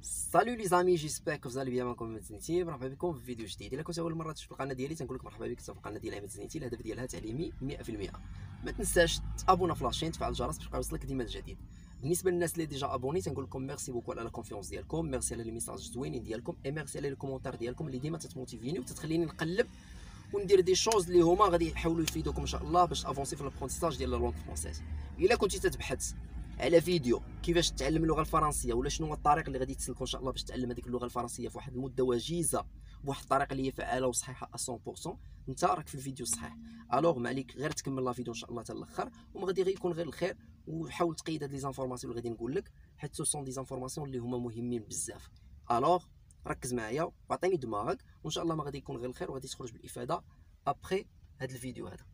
سالو لي زامي جيسبيغ كو فزالي بيان معكم متزنيتي. مرحبا بكم في فيديو جديد. الا كنت اول مره تشوف القناه ديالي تنقول لك مرحبا بك في القناه ديال احمد الزنيتي. الهدف ديالها تعليمي 100%. ما تنساش تابونا في لاشين، تفعل الجرس باش يوصلك ديما الجديد. بالنسبه للناس اللي ديجا ابوني تنقول لكم ميرسي بوكو على لا كونفيونس ديالكم، ميرسي على لي ميساج زوينين ديالكم، اي ميرسي على لي كومونتير ديالكم اللي ديما تتموتيفيني وتتخليني نقلب وندير دي شوز اللي هما غادي يحاولوا يفيدوكم ان شاء الله باش افونسي في الابرونتيساج ديال لا لونغ فرونسيز. الا كنتي تتبحث على فيديو كيفاش تعلم اللغه الفرنسيه ولا شنو هو الطريق اللي غادي تسلكو ان شاء الله باش تعلم هذيك اللغه الفرنسيه في واحد المده وجيزه بواحد الطريقه اللي هي فعاله وصحيحه 100%، انت راك في الفيديو الصحيح. الوغ ما عليك غير تكمل لا فيديو ان شاء الله حتى الاخر، وما غادي غير يكون غير الخير. وحاول تقيد هاد لي زانفورماسيون اللي غادي نقول لك، حيت سون دي زانفورماسيون اللي هما مهمين بزاف. الوغ ركز معايا وعطيني دماغك، وان شاء الله ما غادي يكون غير الخير وغادي تخرج بالافاده ابخي هاد الفيديو هذا.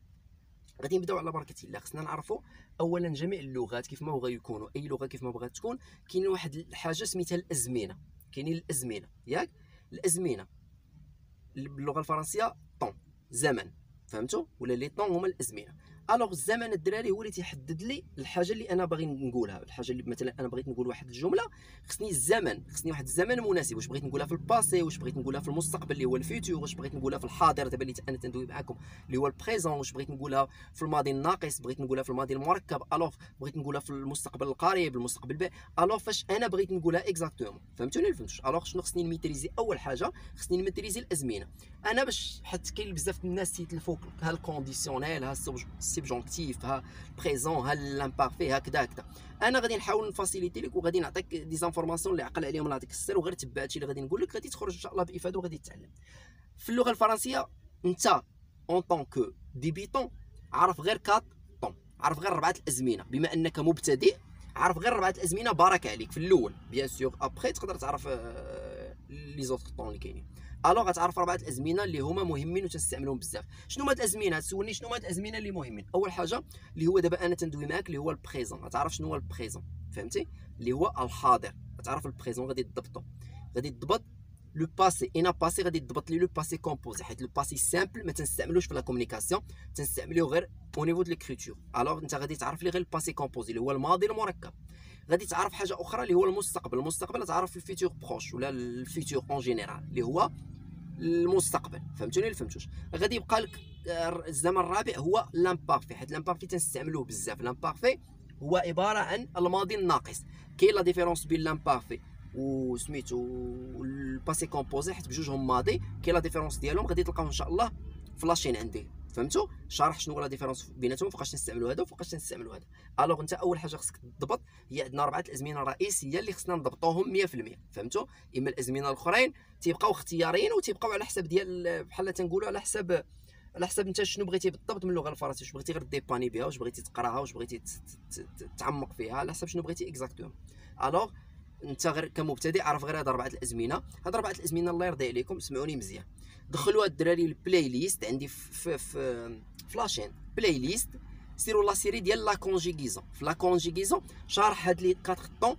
غادي نبداو على بركه الله. خصنا نعرفوا اولا جميع اللغات كيف ما بغا يكونوا، اي لغه كيف ما بغات تكون، كاين واحد الحاجه سميتها الازمنه. كاينين الازمنه ياك، الازمنه باللغه الفرنسيه طون، زمن، فهمتوا؟ ولا لي طون هما الازمنه. الوغ الزمن الدراري هو اللي تيحدد لي الحاجه اللي انا باغي نقولها. الحاجه اللي مثلا انا بغيت نقول واحد الجمله، خصني الزمن، خصني واحد الزمن مناسب. واش بغيت نقولها في الباسي، واش بغيت نقولها في المستقبل اللي هو الفيتور، واش بغيت نقولها في الحاضر دابا اللي انا تندوي معاكم اللي هو البريزون، واش بغيت نقولها في الماضي الناقص، بغيت نقولها في الماضي المركب، الوغ بغيت نقولها في المستقبل القريب، المستقبل البعيد. الوغ فاش انا بغيت نقولها اكزاكتومون، فهمتوني ولا فهمتوش؟ الوغ شنو خصني نميتريزي؟ اول حاجه خصني نميتريزي الازمنه. انا باش حيت كاين بزاف الناس تيتلفوا ها الكونديسيونيل، ها السبجونكتيف، ها البريزون، ها لامبارفي، هكذا هكذا. انا غادي نحاول نفاسيليتي لك وغادي نعطيك دي زانفورماسيون اللي عقل عليهم نعطيك السر، وغير تبع هادشي اللي غادي نقول لك غادي تخرج ان شاء الله بافاده وغادي تتعلم. في اللغه الفرنسيه انت اون طون كو ديبيتون عرف غير 4 طون، عرف غير 4 الازمنه. بما انك مبتدئ عرف غير 4 الازمنه، بارك عليك في الاول بيان سور. ابخي تقدر تعرف لي زوتر طون اللي كاينين. الوغ غتعرف 4 الازمنه اللي هما مهمين وتنستعملهم بزاف. شنو هما الازمنه؟ تسولني شنو هما الازمنه اللي مهمين. اول حاجه اللي هو دابا انا تندوي معاك اللي هو البريزون. غتعرف شنو هو البريزون، فهمتي؟ اللي هو الحاضر. غتعرف البريزون غادي تضبطو، غادي تضبط لو باسي. انا باسي غادي تضبط لي لو باسي كومبوزي، حيت لو باسي سامبل ما تنستعملوش في لا كومونيكاسيون، تنستعملوه غير او نيفو د ليكريتور. الوغ انت غادي تعرف لي غير الباسي كومبوزي اللي هو الماضي المركب. غادي تعرف حاجه اخرى اللي هو المستقبل. المستقبل تعرف الفيتور بروش ولا الفيتور اون جينيرال اللي هو المستقبل، فهمتوني ولا فهمتوش؟ غادي يبقى لك الزمن الرابع هو لامبارفي، حيت لامبارفي تنستعملوه بزاف. لامبارفي هو عباره عن الماضي الناقص. كاين لا ديفيرونس بين لامبارفي وسميتو الباسي كومبوزي، حيت بجوجهم ماضي. كاين لا ديفيرونس ديالهم غادي تلقاو ان شاء الله في لاشين عندي، فهمتوا؟ شرح شنو هو لا ديفيرونس بيناتهم، فوقاش نستعملوا هذا وفوقاش نستعملوا هذا. الوغ انت اول حاجه خصك تضبط هي عندنا 4 الازمنه الرئيسيه اللي خصنا نضبطوهم 100%، فهمتوا؟ اما الازمنه الاخرين تيبقاو اختياريين وتيبقاو على حسب ديال بحال تنقولوا على حسب انت شنو بغيتي بالضبط من اللغه الفرنسيه. واش بغيتي غير ديباني بها، واش بغيتي تقراها، واش بغيتي تعمق فيها، على حسب شنو بغيتي اكزاكتومون. الوغ انت غير كمبتدئ عرف غير هاد 4 الازمنه. هاد 4 الازمنه الله يرضي عليكم سمعوني مزيان. دخلوا الدراري البلاي ليست عندي في لاشين بلاي ليست، سيروا لا سيري ديال لا كونجيغيزون. في لا كونجيغيزون شارح هاد لي 4 طون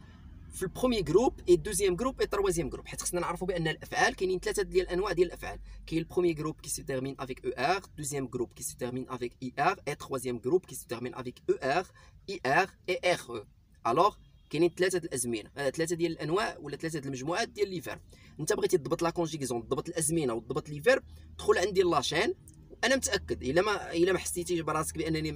في البروميي جروب اي دوزيام جروب اي تروازيام جروب، حيت خصنا نعرفوا بان الافعال كاينين 3 ديال الانواع ديال الافعال. كاين البروميي جروب كي سي تيرمين افيك او ار، دوزيام جروب كي سي تيرمين افيك اي ار، اي تروازيام جروب كي سي تيرمين افيك او ار، اي ار اي ار او. الوغ كاينين 3 الازمنه، 3 ديال الانواع ولا 3 المجموعات ديال لي فيرب. انت بغيتي تضبط لا كونجيغيزون، تضبط الازمنه وتضبط لي فيرب، دخل عندي لاشين. انا متاكد الا ما حسيتيش براسك بانني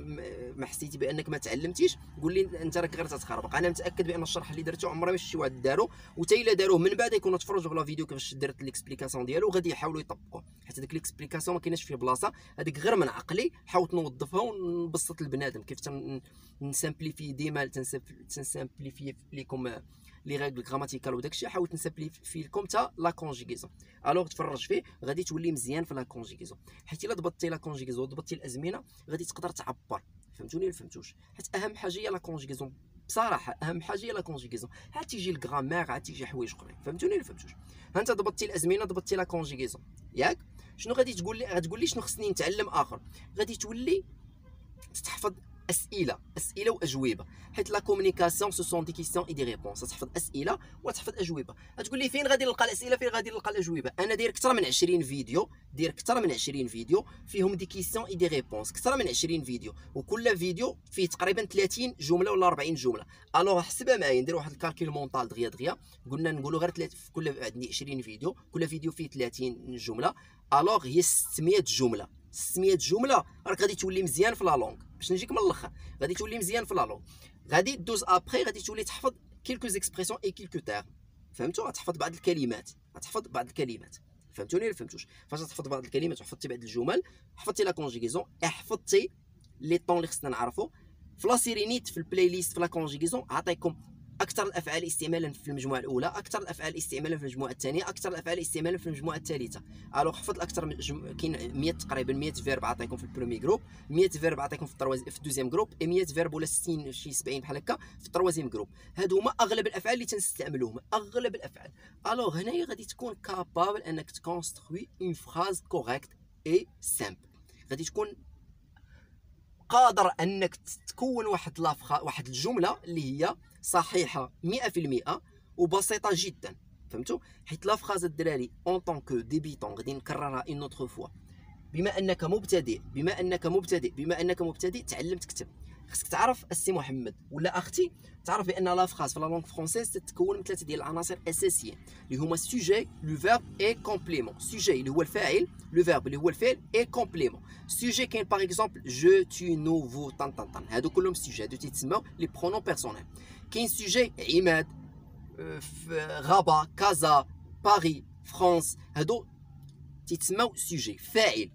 ما حسيتي بانك ما تعلمتيش، قول لي انت راك غير تتخربق. انا متاكد بان الشرح اللي درته عمره ما شي واحد دارو، وتا الا داروه من بعد يكونوا تفرجوا في لا فيديو كيفاش درت ليكسبليكاسيون ديالو وغادي يحاولوا يطبقوه، حيت هذيك ليكسبليكاسيون ما كايناش فيه بلاصه. هذيك غير من عقلي حاولت نوظفها ونبسط البنادم كيف نسامبليفي ديما تنسامبليفي لكم لي ريغل غراماتيكال وداكشي. حاولت نسامبليفي لكم حتى لا كونجيغيزون. الوغ تفرج فيه غادي تولي مزيان في لا كونجيغيزون، حيت الا ضبطتي لا كونجيغيزون وضبطتي الازمنه غادي تقدر تعبر، فهمتوني ولا فهمتوش؟ حيت اهم حاجه هي لا كونجيغيزون، بصراحه اهم حاجه هي لا كونجيغيزون. عاد تيجي الغرامير، عاد تيجي حوايج اخرين، فهمتوني ولا فهمتوش؟ ها انت ضبطتي الازمنه، ضبطتي لا كونجيغيزون ياك. شنو غادي تقول لي؟ غتقول لي شنو خصني نتعلم اخر. غادي تولي تحفظ اسئله واجوبه، حيت لا كومونيكاسيون سو سون دي كيسيون اي دي ريبونس. تحفظ اسئله وتحفظ اجوبه. غتقول لي فين غادي نلقى الاسئله، فين غادي نلقى الاجوبه؟ انا داير اكثر من 20 فيديو، فيهم دي كيسيون اي دي ريبونس، اكثر من 20 فيديو، وكل فيديو فيه تقريبا 30 جمله ولا 40 جمله. الوغ حسبها معايا، ندير واحد الكالكيل مونطال دغيا قلنا نقولوا غير في كل عندي 20 فيديو، كل فيديو فيه 30 جمله، الوغ هي 600 جمله. 600 جمله راك غادي تولي مزيان في لا لونغ. باش نجيك من الاخر، غادي تولي مزيان في لا لونغ، غادي دوز ابري غادي تولي تحفظ كيلكو زيكسبريسيون اي كيلكو تيرم. فهمتوا؟ غتحفظ بعض الكلمات، فهمتوني ولا فهمتوش؟ فاش تحفظ بعض الكلمات وحفظتي بعض الجمل، حفظتي لا كونجيغيزون، حفظتي لي طون اللي خصنا نعرفو في لا سيرينيت، في البلاي ليست، في لا كونجيغيزون عطيكم اكثر الافعال استعمالا في المجموعه الاولى، اكثر الافعال استعمالا في المجموعه الثانيه، اكثر الافعال استعمالا في المجموعه الثالثه. الوغ حفظ الاكثر كاين 100 تقريبا 100 فيرب عطيكم في البرومي جروب، 100 فيرب عطيكم في الدوزيام جروب، 100 فيرب ولا 60 شي 70 بحال هكا في التروازيام جروب. هادو هما اغلب الافعال اللي تنستعملوهم، اغلب الافعال. الوغ هنايا غادي تكون كابابل انك تكونستروي اون فراز كوريكت اي سامبل، غادي تكون قادر انك تكون واحد الجمله اللي هي صحيحه 100% وبسيطه جدا. فهمتوا؟ حيت لا فراز الدراري اون طون كو ديبيتون غادي نكررها اون اوتر فوا. بما انك مبتدئ تعلم تكتب، خصك تعرف السي محمد ولا اختي، تعرف بان لا فراز في لا لونغ فرونسيز تتكون من 3 ديال العناصر اساسيه اللي هما سوجي، لو فيرب اي كومبليمون. سوجي اللي هو الفاعل، لو فيرب اللي هو الفعل، اي كومبليمون. سوجي كاين باغ اكزومبل جو، تو، نو، فو، طن طن طن، هادو كلهم سوجي، هادو تيتسموا لي برونون بيرسونيل. كاين سوجي عماد، غابه، كازا، باري، فرانس، هادو تيتسموا سوجي فاعل.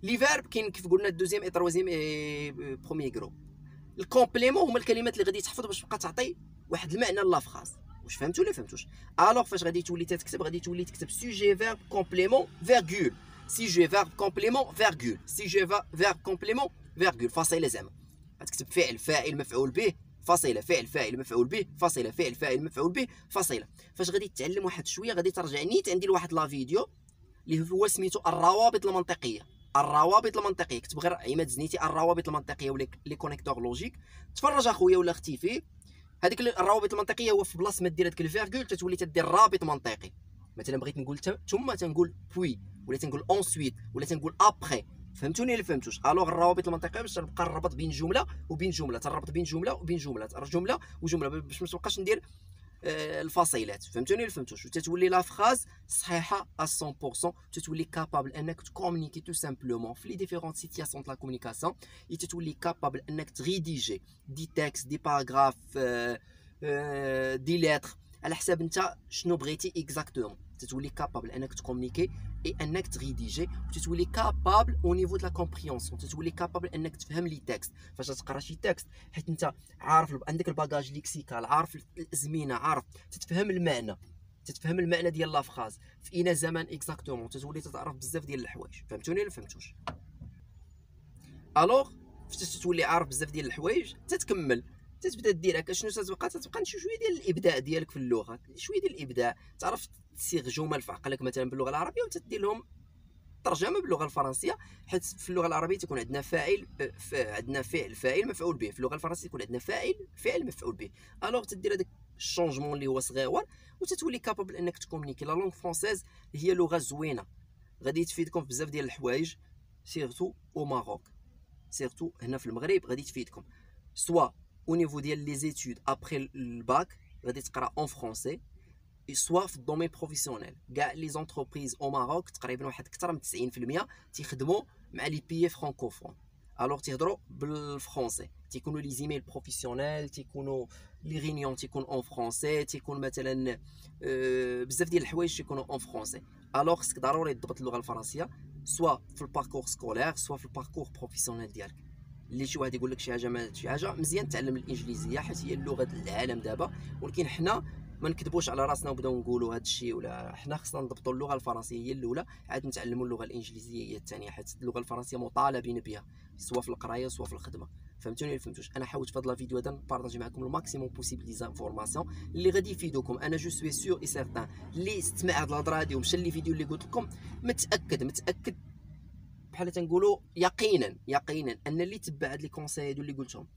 لي فيرب كاين كيف قلنا الدوزيام اي تروازيام اي بروميي جروب. الكومبليمون هما الكلمات اللي غادي تحفظ باش تبقى تعطي واحد المعنى لا فراز. واش فهمتوا ولا فهمتوش؟ الوغ فاش غادي تولي تكتب، غادي تولي تكتب سوجي فيرب كومبليمون فيرغول، سوجي فيرب كومبليمون فيرغول، سوجي فيرب كومبليمون فيرغول، فاصله زعما. غتكتب فعل، فاعل، مفعول به، فاصله، فعل، فاعل، مفعول به، فاصله، فعل، فاعل، مفعول به، فاصله. فاش غادي تتعلم واحد شويه غادي ترجع نيت عندي لواحد لا فيديو اللي هو سميتو الروابط المنطقيه. الروابط المنطقيه، كتب غير عماد زنيتي الروابط المنطقيه ولا لي كونيكتور لوجيك، تفرج اخويا ولا اختي فيه. هذيك الروابط المنطقيه هو في بلاصه ما دير هذيك الفيرغول تتولي تدير رابط منطقي. مثلا بغيت نقول ثم تنقول بوي، ولا تنقول اونسويت، ولا تنقول ابخي. فهمتوني ولا فهمتوش؟ الوغ الروابط المنطقيه باش نبقى نربط بين جمله وبين جمله، تنربط بين جمله وبين جمله، جمله وجمله، باش ما تبقاش ندير الفاصلات. فهمتوني ولا فهمتوش؟ وتتولي لا فراز صحيحه 100%، تتولي كابابل انك تكومونيكي تو سامبلومون في لي ديفيرونت سيتياسيون د لا كومونيكاسيون، تتولي كابابل انك تريديجي دي تكست، دي باراغراف، دي لتر على حساب انت شنو بغيتي اكزاكتومون. تتولي كابابل انك تكومونيكي اي انك تريديجي، وتتولي كابابل او نيفو د لا كومبريونسيون، تتولي كابابل انك تفهم لي تكست فاش تقرا شي تكست، حيت انت عارف عندك الباجاج ليكسيكال، عارف الازمنه، عارف تتفهم المعنى ديال لا فراز في اين زمان اكزاكتومون، تتولي تعرف بزاف ديال الحوايج. فهمتوني ولا فهمتوش؟ الوغ فاش تتولي عارف بزاف ديال الحوايج تتكمل، تتبدا دير هكا شنو تتبقى شويه ديال الابداع ديالك في اللغه، شويه ديال الابداع، تعرف تصيغ جمل في عقلك مثلا باللغه العربيه وتدير لهم ترجمه باللغه الفرنسيه، حيت في اللغه العربيه تكون عندنا فاعل، عندنا فعل، فاعل، مفعول به. في اللغه الفرنسيه تكون عندنا فاعل، فعل، مفعول به. الوغ تدير هذاك الشونجمون اللي هو صغيور وتتولي كابابل انك تكومونيكي. لا لونغ فرونسيز هي لغه زوينه، غادي تفيدكم في بزاف ديال الحوايج، سيرتو او ماروك، سيرتو هنا في المغرب غادي تفيدكم، سوا au niveau ديال لي زيتود ابري الباك غادي تقرا اون فرونسي، سوا في الدومين بروفيسيونيل. كاع لي زونتربريز او ماروك تقريبا واحد اكثر من 90% تيخدموا مع لي بيي فرانكوفون، الوغ تيهضروا بالفرونسي، تيكونوا لي زيميل بروفيسيونيل، تيكونوا لي ريونيون تيكون اون فرونسي، تيكون مثلا بزاف ديال الحوايج تيكونوا اون فرونسي. الوغ خصك ضروري تضبط اللغه الفرنسيه سوا في الباركور سكولير سوا في الباركور بروفيسيونيل ديالك. اللي شي واحد يقول لك شي حاجه مزيان تعلم الانجليزيه حيت هي اللغه ديال العالم دابا، ولكن حنا ما نكذبوش على راسنا وبداو نقولوا هذا الشيء، ولا حنا خصنا نضبطوا اللغه الفرنسيه هي الاولى، عاد نتعلموا اللغه الانجليزيه هي الثانيه، حيت اللغه الفرنسيه مطالبين بها سواء في القرايه سواء في الخدمه. فهمتوني ولا فهمتوش؟ انا حاولت في هذا الفيديو هذا نبارطاجي معكم الماكسيموم بوسيبل لي زانفورماسيون اللي غادي يفيدوكم. انا جو سوي سيور اي سيرتان اللي استمع هاد الهضره هادي ومشى لي فيديو اللي قلت لكم متاكد بحال تنقولوا يقينا ان اللي تبع هاد لي كونساي هادو اللي قلتهم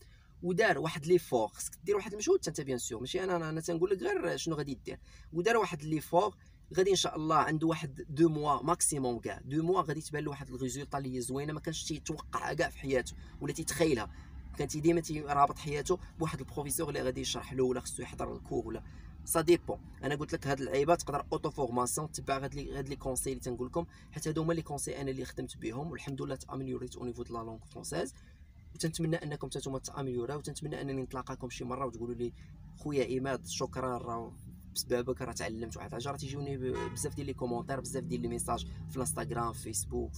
ودار واحد لي فور، خصك دير واحد المجهود انت بيان سور، ماشي انا تنقول لك غير شنو غادي دير، ودار واحد لي فور غادي ان شاء الله عنده واحد 2 موا ماكسيموم كاع 2 موا غادي تبان له واحد الريزولطا اللي هي زوينه ما كانش تيتوقعها كاع في حياته ولا تيتخيلها. كان ديما رابط حياته بواحد البروفيسور اللي غادي يشرح له ولا خصو يحضر الكور ولا سا ديبون. انا قلت لك هاد اللعيبه تقدر اوتو فورماسيون تبع هاد لي كونساي اللي تنقول لكم، حيت هادو هما لي كونساي انا اللي خدمت بهم والحمد لله تاميليوريت او نيفو دو لا لونغ فرونسيز. وتنتمنى انكم نتوما تاميليوراو، وتنتمنى انني نتلاقاكم شي مره وتقولوا لي خويا عماد شكرا راه بسببك راه تعلمت واحد الحاجه. راه تيجوني بزاف ديال لي كومونتير، بزاف ديال لي ميساج في الانستغرام، في فيسبوك،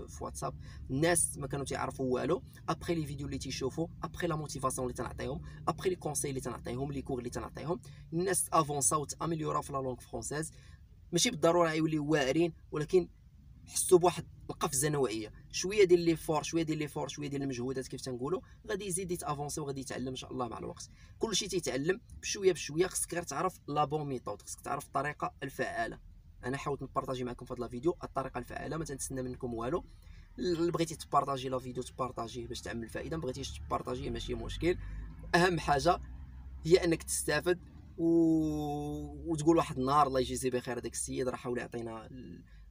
في واتساب، الناس ما كانوا تيعرفوا والو ابخي لي فيديو اللي تيشوفوا، ابخي لا موتيفاسيون اللي تنعطيهم، ابخي لي كونساي اللي تنعطيهم، لي كور اللي تنعطيهم، الناس افونساو تاميليوراو في لا لونغ فرونسيز. ماشي بالضروره يوليو واعرين، ولكن حسوا بواحد القفزه نوعيه، شويه ديال لي فور شويه ديال لي فور شويه ديال المجهودات كيف تنقولوا، غادي يزيد يتافونسي وغادي يتعلم ان شاء الله مع الوقت. كلشي تيتعلم بشويه بشويه، خصك غير تعرف لا بون ميثود، خصك تعرف الطريقه الفعاله. انا حاولت نبارطاجي معكم في هذا الفيديو الطريقه الفعاله، ما تنتسنى منكم والو. اللي بغيتي تبارطاجي لا فيديو تبارطاجيه باش تعمل فائده، ما بغيتيش تبارطاجيه ماشي مشكل. اهم حاجه هي انك تستافد وتقول واحد النهار الله يجازيه بخير هذاك السيد راه حاول يعطينا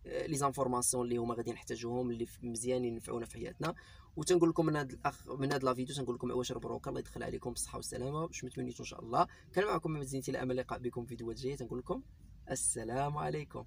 لي زانفورماسيون اللي هما غادي نحتاجوهم اللي مزيانين ينفعونا في حياتنا. وتنقول لكم من هذا من هذا لا فيديو تنقول لكم عواشر مبروك، الله يدخل عليكم بالصحه والسلامه باش ما تمنيتو ان شاء الله. كان معكم محمد زينتي، الى امل اللقاء بكم في فيديوهات جايه، تنقول لكم السلام عليكم.